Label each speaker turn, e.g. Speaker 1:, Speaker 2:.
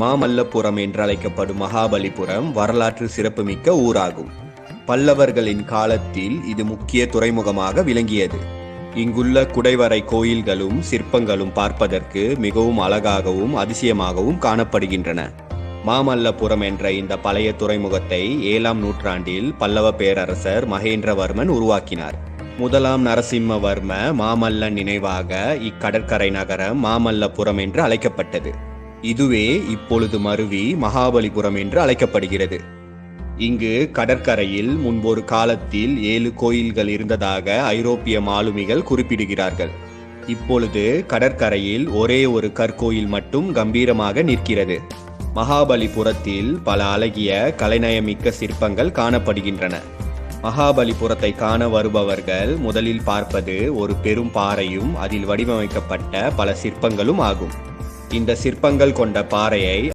Speaker 1: மாமல்லபுரம் என்றழைக்கப்படும் மகாபலிபுரம் வரலாற்று சிறப்புமிக்க ஊராகும். பல்லவர்களின் காலத்தில் இது முக்கிய துறைமுகமாக விளங்கியது. இங்குள்ள குடைவரை கோயில்களும் சிற்பங்களும் பார்ப்பதற்கு மிகவும் அழகாகவும் அதிசயமாகவும் காணப்படுகின்றன. மாமல்லபுரம் என்ற இந்த பழைய துறைமுகத்தை 7ஆம் நூற்றாண்டில் பல்லவ பேரரசர் மகேந்திரவர்மன் உருவாக்கினார். முதலாம் நரசிம்மவர்ம மாமல்லன் நினைவாக இக்கடற்கரை நகரம் மாமல்லபுரம் என்று அழைக்கப்பட்டது. இதுவே இப்பொழுது மருவி மகாபலிபுரம் என்று அழைக்கப்படுகிறது. இங்கு கடற்கரையில் முன்பொரு காலத்தில் 7 கோயில்கள் இருந்ததாக ஐரோப்பிய மாலுமிகள் குறிப்பிடுகிறார்கள். இப்பொழுது கடற்கரையில் ஒரே ஒரு கற்கோயில் மட்டும் கம்பீரமாக நிற்கிறது. மகாபலிபுரத்தில் பல அழகிய கலைநயமிக்க சிற்பங்கள் காணப்படுகின்றன. மகாபலிபுரத்தை காண வருபவர்கள் முதலில் பார்ப்பது ஒரு பெரும் பாறையும் அதில் வடிவமைக்கப்பட்ட பல சிற்பங்களும் ஆகும். இந்த சிற்பங்கள் கொண்ட பாறையை